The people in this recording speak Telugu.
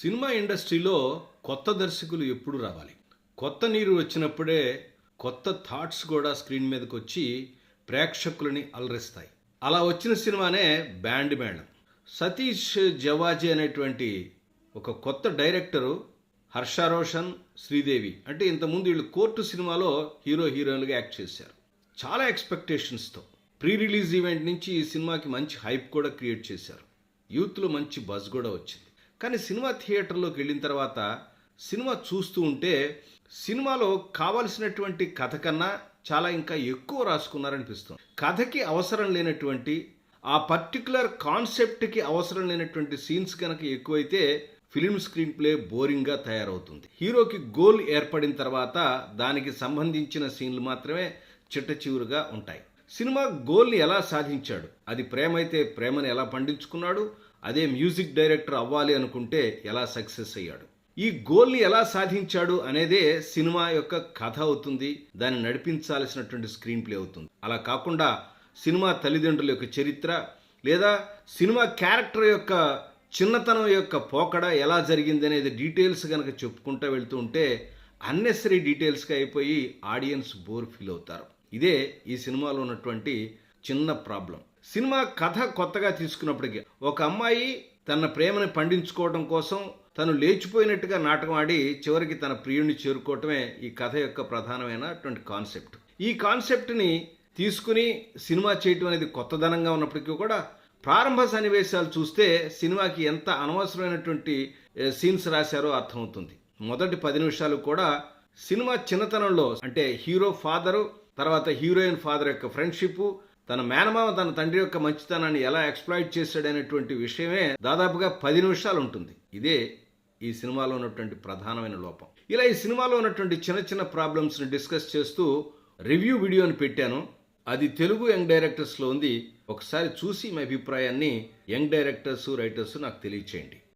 సినిమా ఇండస్ట్రీలో కొత్త దర్శకులు ఎప్పుడు రావాలి. కొత్త నీరు వచ్చినప్పుడే కొత్త థాట్స్ కూడా స్క్రీన్ మీదకి వచ్చి ప్రేక్షకులని అలరిస్తాయి. అలా వచ్చిన సినిమానే బ్యాండ్ మేళం. సతీష్ జవాజీ అనేటువంటి ఒక కొత్త డైరెక్టరు హర్ష రోషన్, శ్రీదేవి అంటే ఇంతకుముందు వీళ్ళు కోర్టు సినిమాలో హీరోయిన్లుగా యాక్ట్ చేశారు. చాలా ఎక్స్పెక్టేషన్స్తో ప్రీ రిలీజ్ ఈవెంట్ నుంచి ఈ సినిమాకి మంచి హైప్ కూడా క్రియేట్ చేశారు. యూత్లో మంచి బజ్ కూడా వచ్చింది. కానీ సినిమా థియేటర్లోకి వెళ్ళిన తర్వాత సినిమా చూస్తూ ఉంటే సినిమాలో కావాల్సినటువంటి కథ కన్నా చాలా ఇంకా ఎక్కువ రాసుకున్నారనిపిస్తుంది. కథకి అవసరం లేనటువంటి ఆ పర్టికులర్ కాన్సెప్ట్కి అవసరం లేనటువంటి సీన్స్ కనుక ఎక్కువైతే ఫిలిం స్క్రీన్ ప్లే బోరింగ్గా తయారవుతుంది. హీరోకి గోల్ ఏర్పడిన తర్వాత దానికి సంబంధించిన సీన్లు మాత్రమే చిట్ట చివరిగా ఉంటాయి. సినిమా గోల్ని ఎలా సాధించాడు, అది ప్రేమ అయితే ప్రేమను ఎలా పండించుకున్నాడు, అదే మ్యూజిక్ డైరెక్టర్ అవ్వాలి అనుకుంటే ఎలా సక్సెస్ అయ్యాడు, ఈ గోల్ని ఎలా సాధించాడు అనేదే సినిమా యొక్క కథ అవుతుంది. దాన్ని నడిపించాల్సినటువంటి స్క్రీన్ ప్లే అవుతుంది. అలా కాకుండా సినిమా తల్లిదండ్రుల యొక్క చరిత్ర లేదా సినిమా క్యారెక్టర్ యొక్క చిన్నతనం యొక్క పోకడ ఎలా జరిగింది అనేది డీటెయిల్స్ కనుక చెప్పుకుంటూ వెళ్తూ ఉంటే అన్నెసరీ డీటెయిల్స్గా అయిపోయి ఆడియన్స్ బోర్ ఫీల్ అవుతారు. ఇదే ఈ సినిమాలో ఉన్నటువంటి చిన్న ప్రాబ్లం. సినిమా కథ కొత్తగా తీసుకున్నప్పటికీ ఒక అమ్మాయి తన ప్రేమను పండించుకోవడం కోసం తను లేచిపోయినట్టుగా నాటకం ఆడి చివరికి తన ప్రియుడిని చేరుకోవటమే ఈ కథ యొక్క ప్రధానమైనటువంటి కాన్సెప్ట్. ఈ కాన్సెప్ట్ని తీసుకుని సినిమా చేయటం అనేది కొత్తదనంగా ఉన్నప్పటికీ కూడా ప్రారంభ సన్నివేశాలు చూస్తే సినిమాకి ఎంత అనవసరమైనటువంటి సీన్స్ రాశారో అర్థమవుతుంది. మొదటి 10 నిమిషాలు కూడా సినిమా చిన్నతనంలో అంటే హీరో ఫాదరు, తర్వాత హీరోయిన్ ఫాదర్ యొక్క ఫ్రెండ్షిప్, తన మేనమామ తన తండ్రి యొక్క మంచితనాన్ని ఎలా ఎక్స్ప్లాయిట్ చేశాడనేటువంటి విషయమే దాదాపుగా 10 నిమిషాలు ఉంటుంది. ఇదే ఈ సినిమాలో ఉన్నటువంటి ప్రధానమైన లోపం. ఇలా ఈ సినిమాలో ఉన్నటువంటి చిన్న చిన్న ప్రాబ్లమ్స్ని డిస్కస్ చేస్తూ రివ్యూ వీడియోని పెట్టాను. అది తెలుగు యంగ్ డైరెక్టర్స్లో ఉంది. ఒకసారి చూసి మీ అభిప్రాయాన్ని యంగ్ డైరెక్టర్స్, రైటర్స్ నాకు తెలియచేయండి.